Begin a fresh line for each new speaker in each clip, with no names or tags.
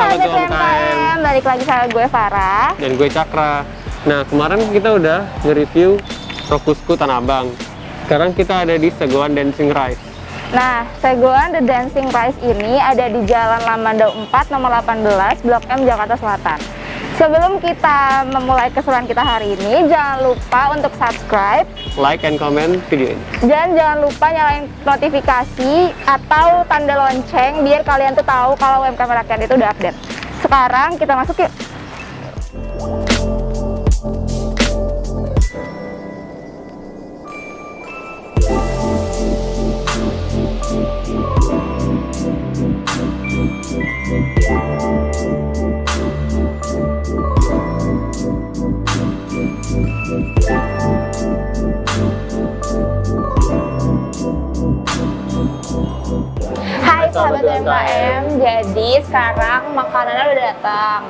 sahabat UMKM,
balik lagi sama gue Farah
dan gue Cakra. Nah, kemarin kita udah nge-review Rokusku Tanah Abang. Sekarang kita ada di Segoan Dancing Rice.
Nah, Segoan The Dancing Rice ini ada di Jalan Lamandau 4 nomor 18 Blok M Jakarta Selatan. Sebelum kita memulai keseruan kita hari ini, jangan lupa untuk subscribe,
Like and comment video ini.
dan jangan lupa nyalain notifikasi atau tanda lonceng biar kalian tuh tahu kalau UMKM Rakyat itu udah update. Sekarang kita masuk yuk. Hai sahabat UMKM, jadi sekarang makanannya udah datang.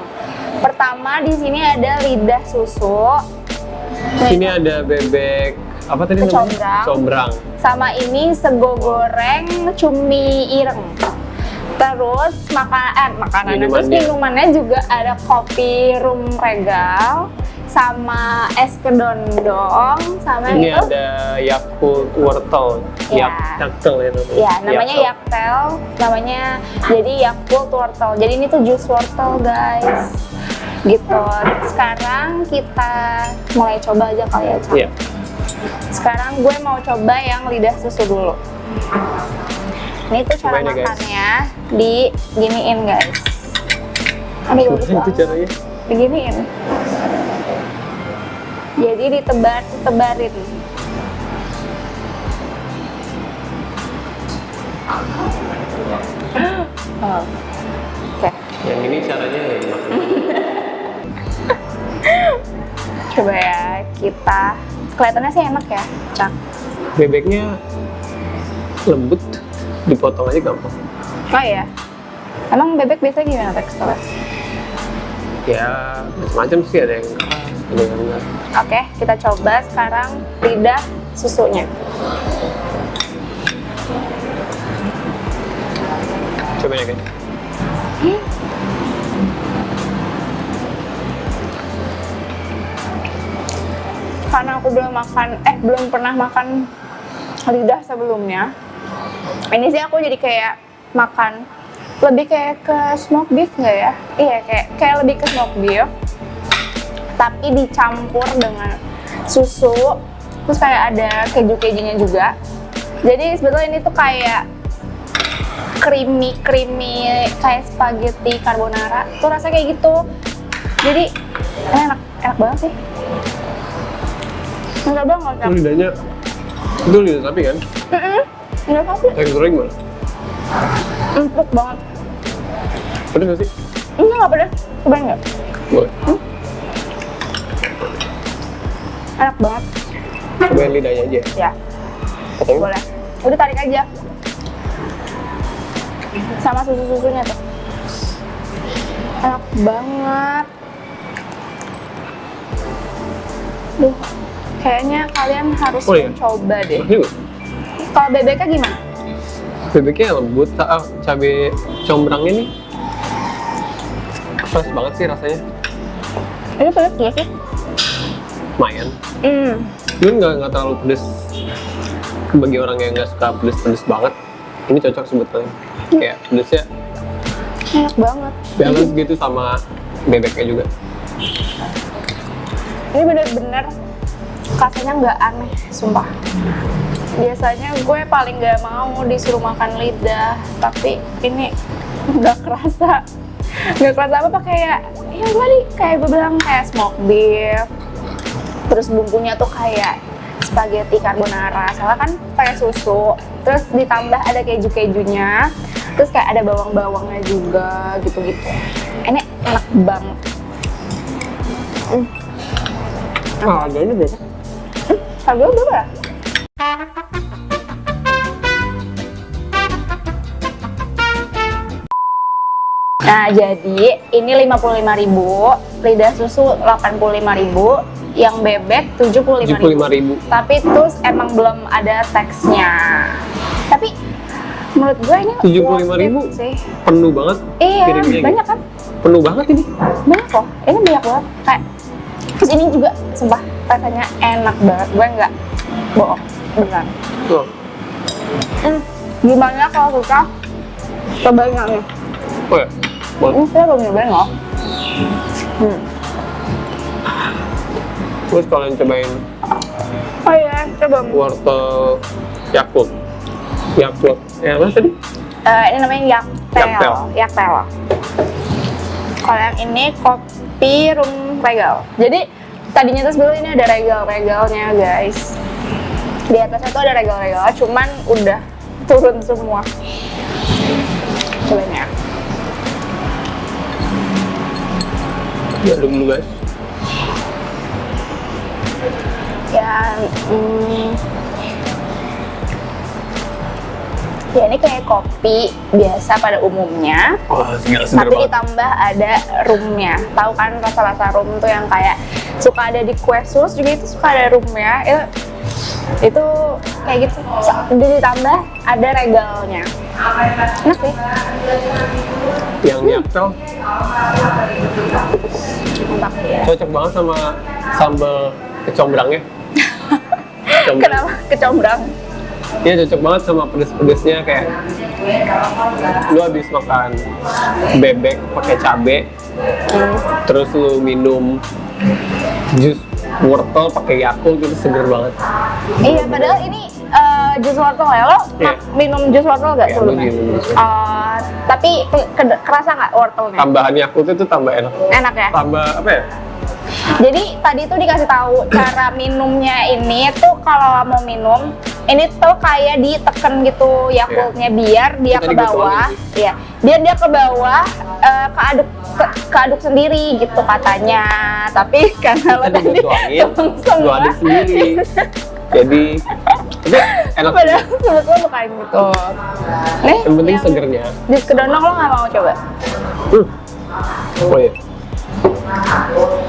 Pertama di sini ada lidah susu.
Sini ada bebek apa tadi namanya?
Kecombrang.
Combrang.
Sama ini sego goreng cumi ireng. Terus makanannya, terus minumannya juga ada kopi rum regal, sama es kedondong, sama
Ini
itu
ada Yakult wortel.
Ya.
Yaktel ya namanya.
ya namanya yaktel, namanya jadi Yakult wortel. Jadi ini tuh jus wortel guys, gitu. Sekarang kita mulai coba aja kali ya, Cak.
Iya.
Sekarang gue mau coba yang lidah susu dulu. Ini tuh cara
Cobain ya, guys.
makannya, diginiin guys. Aduh, bagus
Itu
banget.
caranya.
Diginiin. Jadi ditebarin. Oh. Oke,
Yang ini caranya ya dimakan.
coba ya kita. Kelihatannya sih enak ya, Cak.
Bebeknya lembut, dipotong aja gampang.
Oh iya. Emang bebek biasanya gimana teksturnya?
Ya, macam-macam sih, ada yang keras, ada yang enggak.
Oke, kita coba sekarang lidah susunya.
Coba ya guys.
Karena aku belum pernah makan lidah sebelumnya. Ini sih aku jadi kayak makan lebih kayak ke smoke beef nggak ya? Iya, kayak lebih ke smoke beef. Tapi dicampur dengan susu, terus kayak ada keju-kejunya juga. Jadi sebetulnya ini tuh kayak creamy kayak spaghetti carbonara. Tuh rasanya kayak gitu. Jadi enak banget sih. Enggak banget, Cak.
Itu lidahnya, itu lidah sapi kan?
Enggak sapi.
Teksturnya gimana?
Empuk banget.
Pedes nggak sih?
Enggak pedas. Cobain nggak?
Boleh.
Enak banget.
Cobain lidahnya aja.
Ya,
Potongnya.
boleh. Udah tarik aja. Sama susu-susunya tuh. Enak banget. Duh, kayaknya kalian harus
Oh, iya?
coba deh.
Ini gua.
Kalau bebeknya gimana?
Bebeknya lembut, cabai combrangnya nih fresh banget sih rasanya.
Ini pedas nggak sih?
Lumayan. Cuman nggak terlalu pedes. Bagi orang yang nggak suka pedes banget, ini cocok sebetulnya. Kayak pedesnya
Enak banget.
balance gitu sama bebeknya juga.
Ini bener-bener rasanya nggak aneh, sumpah. Biasanya gue paling nggak mau disuruh makan lidah, tapi ini nggak kerasa. Nggak kerasa apa kayak, ya tadi kayak gue bilang kayak smoke beef. Terus bumbunya tuh kayak spaghetti carbonara, soalnya kan pakai susu. Terus ditambah ada keju-kejunya. Terus kayak ada bawang-bawangnya juga gitu-gitu. Ini enak banget.
Harganya berapa?
Harganya berapa ya? Nah, jadi ini 55.000, lidah susu 85.000, yang bebek 75.000.
75.000.
Tapi terus emang belum ada teksnya. Tapi menurut gue ini
75.000
worth it sih.
penuh banget
Iya,
piringnya gitu.
banyak kan?
penuh banget ini.
Banyak kok, ini banyak banget. Kayak terus ini juga, sumpah rasanya enak banget. Gue nggak bohong, beneran.
Tuh.
Gimana kalau suka cobain yang ini?
Oh ya, boleh.
Ini saya belum nyobain loh.
Terus kalian cobain
Oh iya, coba.
wortel Yakult. Yakult. Ya apa tadi?
Ini namanya
Yaktel.
Yaktel. Kalau yang ini kopi rum regal. Jadi tadinya tuh sebelum ini ada regal-regalnya guys. Di atasnya tuh ada regal-regal, cuman udah turun semua. Cobain ya.
Ya dulu guys.
Ya, ya ini kayak kopi biasa pada umumnya.
Wah, segala seger
Tapi
banget.
ditambah ada rumnya. Tahu kan rasa-rasa rum tuh yang kayak suka ada di kue sus juga itu suka ada rumnya. Itu kayak gitu. Jadi ditambah ada regalnya. Enak sih.
Yang Yaktel
Mantap.
cocok banget sama sambal kecombrangnya.
Kenapa kecombrang?
Iya cocok banget sama pedes-pedesnya kayak lu habis makan bebek pakai cabe, terus lu minum jus wortel pakai Yakult itu seger banget.
Iya, padahal ini jus wortel ya. Lo
Iya.
minum jus wortel nggak
Iya,
sebelumnya?
gua minum jus.
Tapi kerasa nggak wortelnya?
Tambahan Yakult itu tambah enak.
Enak ya?
Tambah apa ya?
Jadi tadi tuh dikasih tahu cara minumnya ini tuh kalau mau minum ini tuh kayak diteken gitu Yakultnya biar dia
Kita
ke bawah,
dituangin
ya biar dia ke bawah keaduk sendiri gitu katanya. Tapi karena lo
Kita
tadi
dituangin,
tuang semua,
lu aduk sendiri. Jadi itu enak.
padahal sebetulnya bukan gitu. Nih,
Yang penting segernya.
jus kedondong lo nggak mau coba?
Oh iya.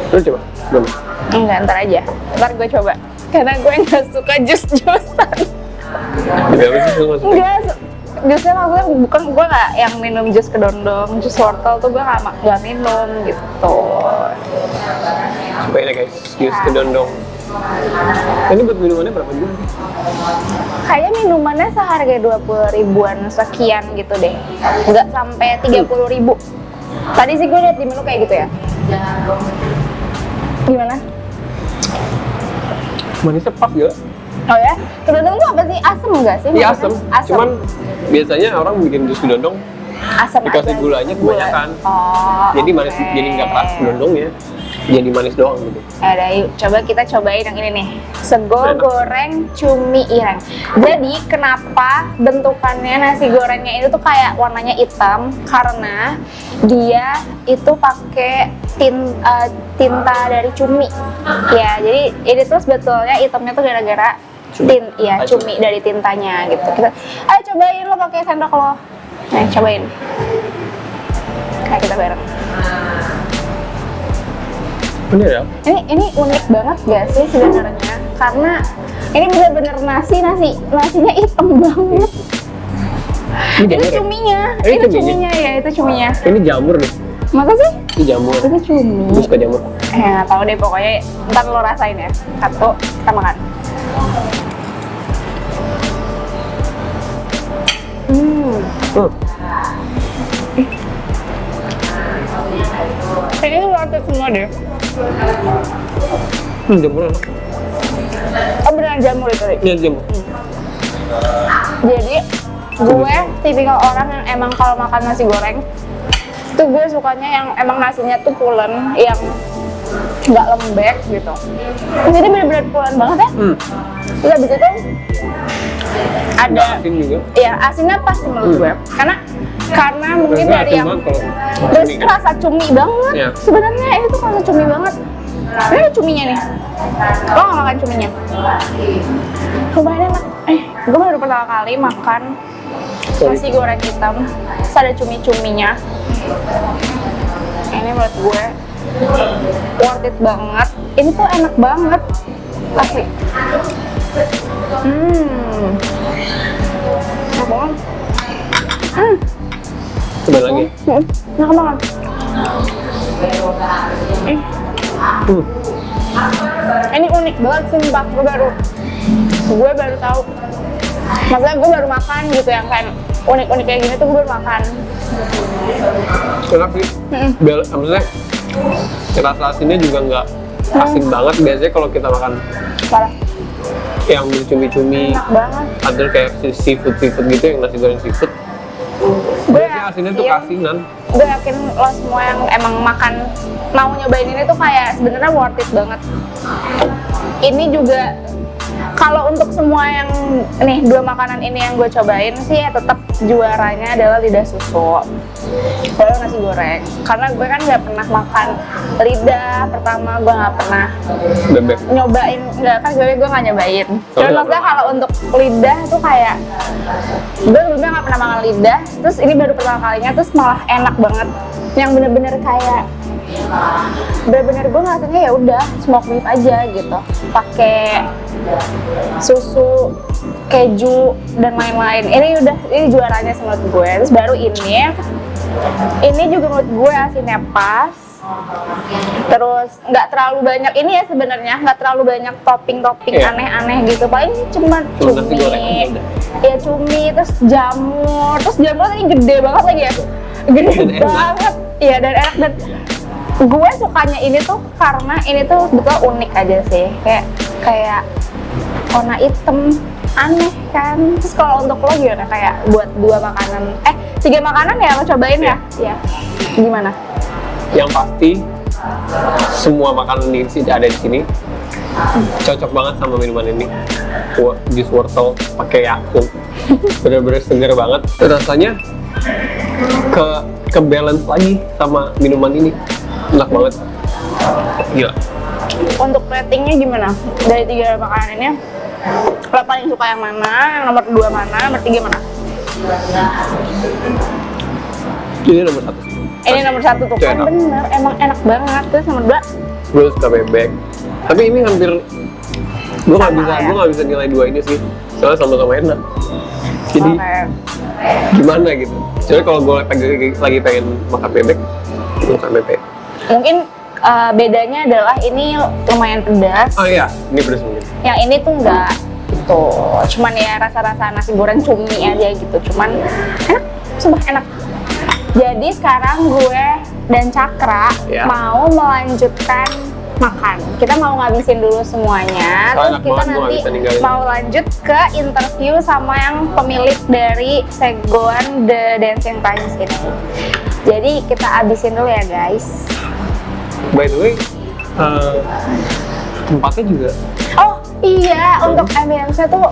Lu coba. Belum.
Enggak, ntar aja. Ntar gue coba. Karena gue nggak suka jus-jusan.
Jadi apa sih lu maksudnya?
Enggak, jusnya maksudnya bukan gue nggak yang minum jus kedondong, jus wortel tuh gue nggak minum gitu.
Cobain ya guys, jus kedondong. Ini buat minumannya berapa juga?
Kayaknya minumannya seharga 20 ribuan sekian gitu deh, nggak sampai 30 ribu. Tadi sih gue liat di menu kayak gitu ya. Gimana?
Manisnya pas gak?
Oh ya, kedondong tuh apa sih? Asem nggak sih?
Iya
maksudnya?
asem. Cuman biasanya orang bikin jus kedondong
asem
dikasih
aja.
gulanya kebanyakan.
Oh,
Jadi manis,
oke.
jadi nggak keras kedondongnya. Jadi manis doang gitu.
Ada yuk, coba kita cobain yang ini nih, sego goreng cumi ireng. Jadi kenapa bentukannya nasi gorengnya ini tuh kayak warnanya hitam? Karena dia itu pakai tinta dari cumi. Ya, jadi ini tuh sebetulnya hitamnya tuh gara-gara cumi dari tintanya gitu. Ayo cobain lo pakai sendok lo. Nah, cobain. Kayak kita bareng.
Ini ya?
Ini unik banget gak sih sebenarnya? Karena ini bener-bener nasinya hitam banget.
Ini
Ini
jamur ya?
cuminya,
Ini
itu
cuminya?
cuminya ya, itu cuminya.
Ini jamur nih.
Masa sih?
Ini jamur.
Itu cumi.
Gue suka jamur.
Nggak tahu deh, pokoknya ntar lo rasain ya. Satu, kita makan. Ini tuh worth it semua deh.
Jamur enak.
Oh beneran jamur itu deh.
Ini jamur.
Jadi gue tipikal orang yang emang kalau makan nasi goreng itu gue sukanya yang emang nasinya tuh pulen, yang nggak lembek gitu. Jadi bener-bener pulen banget ya. Terus habis itu ada
Asin juga.
ya asinnya pas sih menurut gue, karena mungkin
Ternyata
dari
asin
yang
banget kalau
terus
cumi kan.
rasa cumi banget.
Iya.
Sebenarnya ini tuh rasa cumi banget. Ini ada cuminya nih. Lo nggak makan cuminya? Lumayan enak. Gue baru pertama kali makan nasi goreng hitam, terus ada cumi-cuminya. Ini menurut gue worth it banget. Ini tuh enak banget, asli. Enak banget.
Coba lagi.
Enak banget.
Hmm.
Ini unik banget sumpah, gue baru tahu. Maksudnya gue baru makan gitu yang kayak unik-unik kayak gini tuh gue baru makan.
Enak sih. Maksudnya rasa asinnya juga nggak asin banget. Biasanya kalau kita makan
Parah,
yang cumi-cumi,
enak banget.
ada kayak seafood gitu yang nasi goreng seafood. Biasanya asinnya tuh keasinan.
Gue yakin lo semua yang emang mau nyobain ini tuh kayak sebenarnya worth it banget. Ini juga kalau untuk semua yang nih 2 makanan ini yang gue cobain sih ya tetap juaranya adalah lidah susu baru nasi goreng, karena gue kan nggak pernah makan lidah. Pertama gue nggak pernah
Bebek.
nyobain, nggak kan gue nggak nyobain. Terus maksudnya kalau untuk lidah tuh kayak gue sebelumnya nggak pernah makan lidah, terus ini baru pertama kalinya, terus malah enak banget. Yang bener-bener kayak bener-bener gue ngerasanya ya udah smoke beef aja gitu, pakai susu, keju dan lain-lain. Ini juaranya menurut gue. Terus baru ini juga menurut gue asinnya pas. Terus nggak terlalu banyak ini ya sebenarnya, nggak terlalu banyak topping aneh-aneh gitu. Paling cuma
nasi goreng
cumi,
aja udah.
ya cumi, terus jamur ini gede banget lagi ya, gede banget. Iya dan enak, dan gue sukanya ini tuh karena ini tuh betul unik aja sih, kayak warna hitam aneh kan. Terus kalau untuk lo gimana, kayak buat 3 makanan ya lo cobain ya? Iya. Gimana?
Yang pasti semua makanan ini sih ada di sini. Cocok banget sama minuman ini. Jus wortel pakai Yakult. Bener-bener segar banget. Rasanya ke balance lagi sama minuman ini. Enak banget. Gila.
Untuk ratingnya gimana? Dari 3 makanan ini, lo paling suka yang mana? Yang nomor 2 mana? Nomor 3 mana?
Ini nomor 1.
Ini nomor 1 tuh kan, bener, emang enak banget. Terus nomor 2?
Gue suka bebek. Tapi ini hampir gue
Sama
nggak bisa nilai 2 ini sih. Soalnya sama-sama enak. Jadi gimana gitu. Jadi kalau gue lagi pengen makan bebek, gue makan bebek.
Mungkin bedanya adalah ini lumayan pedas.
Oh iya, ini pedas mungkin.
Yang ini tuh enggak gitu. Cuman ya rasa-rasa nasi goreng cumi aja gitu. Cuman enak, sumpah enak. Jadi sekarang gue dan Cakra mau melanjutkan makan. Kita mau ngabisin dulu semuanya. Terus kita nanti mau lanjut ke interview sama yang pemilik dari Szechuan The Dancing Rice ini. Jadi kita abisin dulu ya guys.
By the way, tempatnya juga.
Oh iya, untuk ambience tuh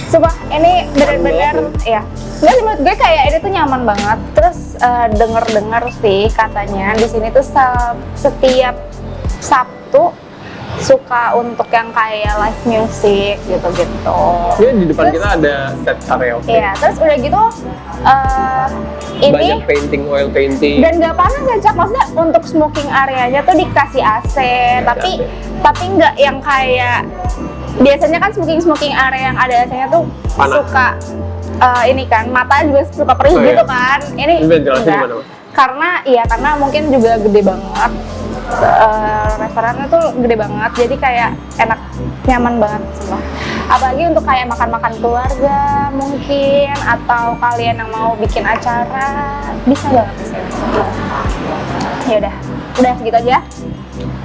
sumpah ini bener-bener ya. Nggak sih, menurut gue kayak ini tuh nyaman banget. Terus denger-dengar sih katanya di sini tuh setiap Sabtu suka untuk yang kayak live music gitu-gitu.
Ya di depan kita ada set karaoke.
Iya, terus udah gitu ini
banyak painting, oil painting.
dan nggak panas ya Cak, maksudnya untuk smoking areanya tuh dikasih AC, tapi nggak yang kayak biasanya kan smoking area yang ada AC-nya tuh
panas.
Suka ini kan mata juga suka perih gitu kan. Ini enggak. Karena mungkin juga gede banget. Restorannya tuh gede banget, jadi kayak enak, nyaman banget semua. Apalagi untuk kayak makan-makan keluarga mungkin, atau kalian yang mau bikin acara, bisa banget di sini. Ya udah segitu aja.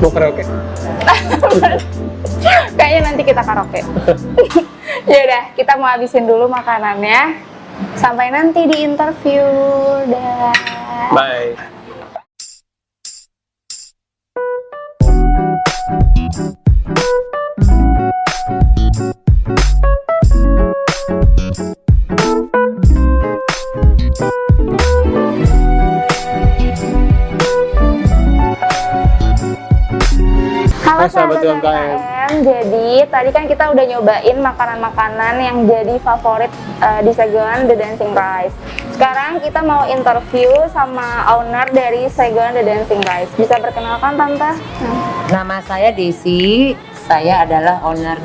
Mau karaoke?
Kayaknya nanti kita karaoke. Ya udah, kita mau habisin dulu makanannya. Sampai nanti di interview. Dah.
Bye.
Halo sahabat UMKM. Jadi tadi kan kita udah nyobain makanan-makanan yang jadi favorit di Szechuan The Dancing Rice. Sekarang kita mau interview sama owner dari Szechuan The Dancing Rice. Bisa perkenalkan Tante?
Nama saya Desi. Saya adalah owner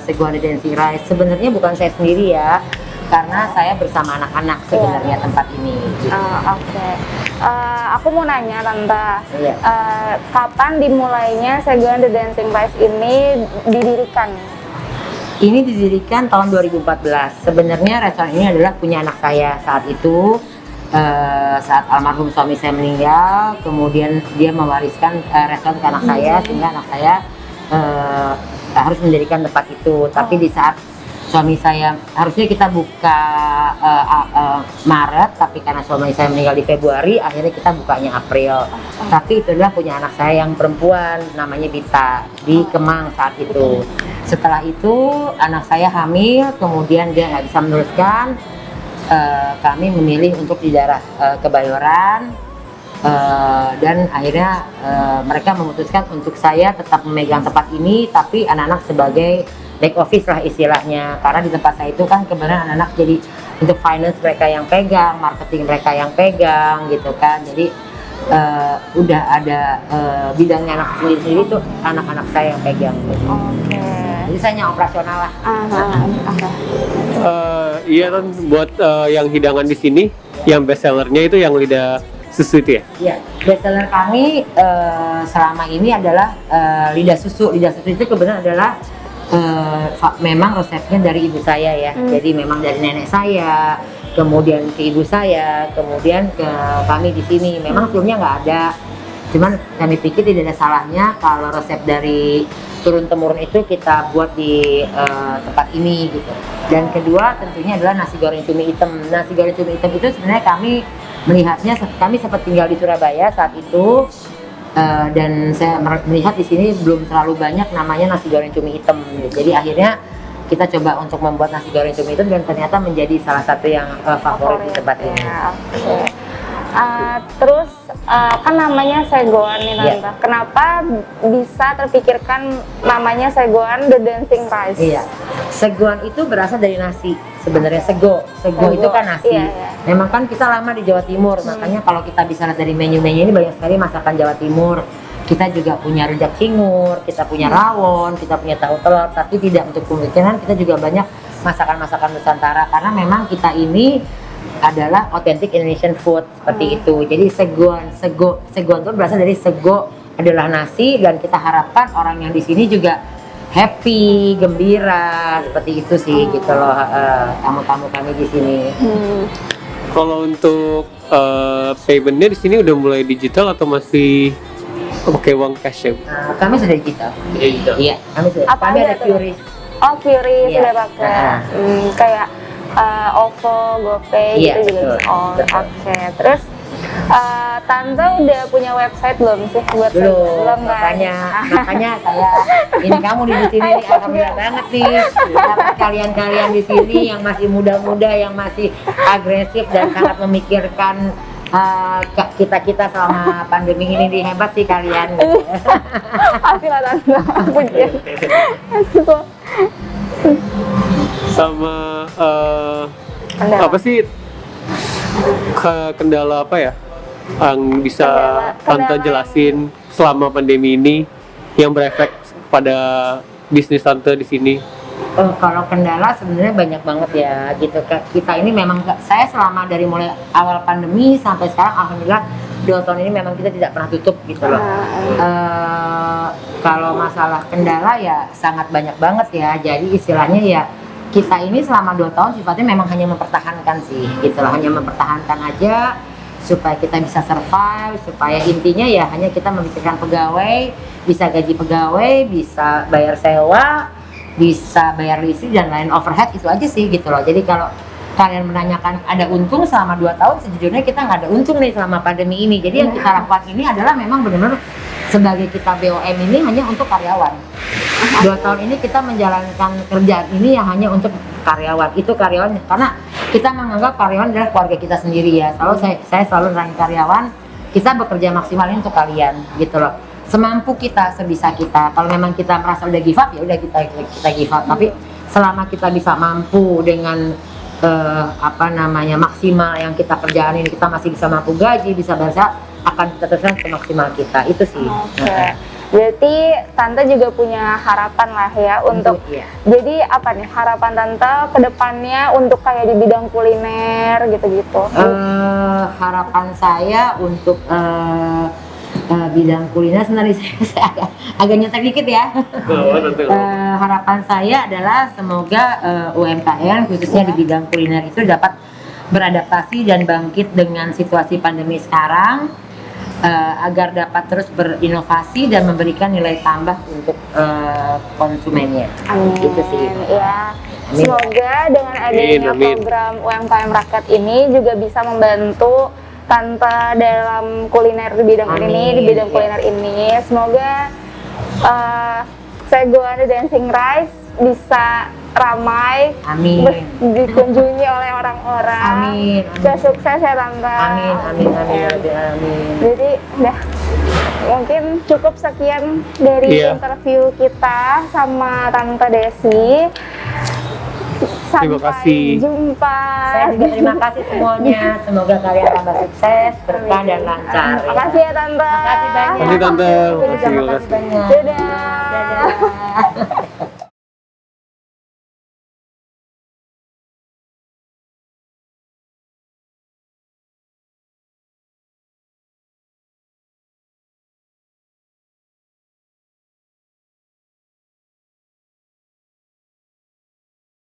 Szechuan The Dancing Rice. Sebenarnya bukan saya sendiri ya. karena saya bersama anak-anak sebenarnya tempat ini. Gitu.
Oke. Aku mau nanya Tante,
Iya.
kapan dimulainya Seguan The Dancing Rice ini didirikan?
Ini didirikan tahun 2014. Sebenarnya restoran ini adalah punya anak saya saat itu. Saat almarhum suami saya meninggal, kemudian dia mewariskan restoran ke anak saya, sehingga anak saya harus mendirikan tempat itu. Tapi di saat suami saya, harusnya kita buka Maret, tapi karena suami saya meninggal di Februari, akhirnya kita bukanya April. Tapi itu adalah punya anak saya yang perempuan, namanya Bita, di Kemang saat itu. Setelah itu anak saya hamil, kemudian dia nggak bisa meneruskan. Kami memilih untuk di daerah Kebayoran, dan akhirnya mereka memutuskan untuk saya tetap memegang tempat ini, tapi anak-anak sebagai back office lah istilahnya, karena di tempat saya itu kan kebenaran anak-anak jadi untuk finance mereka yang pegang, marketing mereka yang pegang gitu kan. Jadi udah ada bidangnya anak sendiri-sendiri tuh anak-anak saya yang pegang.
Oke.
Jadi saya hanya operasional lah.
Iya kan, buat yang hidangan di sini, yang best sellernya itu yang lidah susu itu ya?
Iya, bestseller kami selama ini adalah lidah susu. Lidah susu itu kebetulan adalah memang resepnya dari ibu saya ya. Jadi memang dari nenek saya, kemudian ke ibu saya, kemudian ke kami di sini. Memang sebelumnya nggak ada. Cuman kami pikir tidak ada salahnya kalau resep dari turun temurun itu kita buat di tempat ini gitu. Dan kedua tentunya adalah nasi goreng cumi hitam. Nasi goreng cumi hitam itu sebenarnya kami melihatnya, kami sempat tinggal di Surabaya saat itu, dan saya melihat di sini belum terlalu banyak namanya nasi goreng cumi hitam. Jadi akhirnya kita coba untuk membuat nasi goreng cumi hitam, dan ternyata menjadi salah satu yang favorit di tempat ini.
Oke. Terus kan namanya Seguan nih Tante. Kenapa bisa terpikirkan namanya Seguan The Dancing Rice?
Iya, seguan itu berasal dari nasi. Sebenarnya sego itu kan nasi.
Iya.
Memang kan kita lama di Jawa Timur, makanya kalau kita bisa lihat dari menu-menu ini banyak sekali masakan Jawa Timur. Kita juga punya rujak cingur, kita punya rawon, kita punya tahu telur, tapi tidak untuk pemikiran kita juga banyak masakan-masakan Nusantara, karena memang kita ini adalah authentic Indonesian food seperti itu. Jadi seguan itu berasal dari sego adalah nasi, dan kita harapkan orang yang di sini juga happy, gembira, seperti itu sih gitu loh, tamu-tamu kami di sini.
Kalau untuk paymentnya di sini udah mulai digital atau masih pakai uang cash ya?
Kami sudah digital. Iya, kami sudah.
Apa
Kami
aja
ada
tuh?
QRIS.
Oh, QRIS
Iya.
sudah pakai. Kayak OVO, GoPay
Iya,
gitu juga.
betul,
Oh,
betul.
oke. Terus Tante udah punya website belum sih buat
Belum,
kan?
makanya saya ini kamu di sini nih, alhamdulillah banget nih. Dapat kalian di sini yang masih muda-muda, yang masih agresif dan sangat memikirkan kita selama pandemi ini, di hebat sih kalian.
Alhamdulillah Tante. Pujian.
Sama
Kendala.
apa sih kendala apa ya yang bisa Tante jelasin selama pandemi ini yang berefek pada bisnis Tante di sini?
Kalau kendala sebenarnya banyak banget ya gitu. Kita ini memang saya selama dari mulai awal pandemi sampai sekarang alhamdulillah 2 tahun ini memang kita tidak pernah tutup gitu loh. Kalau masalah kendala ya sangat banyak banget ya. Jadi istilahnya ya kita ini selama 2 tahun sifatnya memang hanya mempertahankan sih gitu loh, hanya mempertahankan aja supaya kita bisa survive, supaya intinya ya hanya kita memikirkan pegawai, bisa gaji pegawai, bisa bayar sewa, bisa bayar listrik dan lain overhead, itu aja sih gitu loh. Jadi kalau kalian menanyakan ada untung selama 2 tahun, sejujurnya kita nggak ada untung nih selama pandemi ini. Jadi yang kita lakukan ini adalah memang benar-benar sebagai kita BOM ini hanya untuk karyawan. 2 tahun ini kita menjalankan kerjaan ini yang hanya untuk karyawan. Itu karyawan karena kita menganggap karyawan adalah keluarga kita sendiri ya. Selalu saya selalu nerangin karyawan, kita bekerja maksimal ini untuk kalian gitu loh. Semampu kita, sebisa kita. Kalau memang kita merasa udah give up ya udah kita give up. Tapi selama kita bisa mampu dengan maksimal yang kita kerjaan ini, kita masih bisa mampu gaji, bisa bayar, akan kita teruskan ke maksimal kita. Itu sih.
Oke. Berarti Tante juga punya harapan lah ya untuk
Iya.
jadi apa nih harapan Tante ke depannya untuk kayak di bidang kuliner gitu-gitu.
Harapan saya untuk bidang kuliner sebenarnya saya agak nyontek dikit ya. Harapan saya adalah semoga UMKM khususnya di bidang kuliner itu dapat beradaptasi dan bangkit dengan situasi pandemi sekarang, agar dapat terus berinovasi dan memberikan nilai tambah untuk konsumennya.
Amin.
Gitu sih.
Ya.
Amin.
Semoga dengan adanya
Amin.
program UMKM Rakyat ini juga bisa membantu Tante dalam kuliner di bidang
Amin.
ini, di bidang
Ya.
kuliner ini. Semoga Sego and the Dancing Rice bisa ramai,
Amin.
dikunjungi oleh orang-orang.
Amin.
Sukses sukses ya Tante.
Amin, amin, amin, amin, amin.
Jadi udah mungkin cukup sekian dari
Iya.
interview kita sama Tante Desi.
Terima kasih.
Jumpa.
Saya juga terima kasih semuanya. Semoga kalian tambah sukses, berkah dan lancar.
Makasih ya Tante.
Makasih banyak.
Makasih, Tante.
Aku juga
Makasih,
makasih banyak.
Dadah.
Dadah.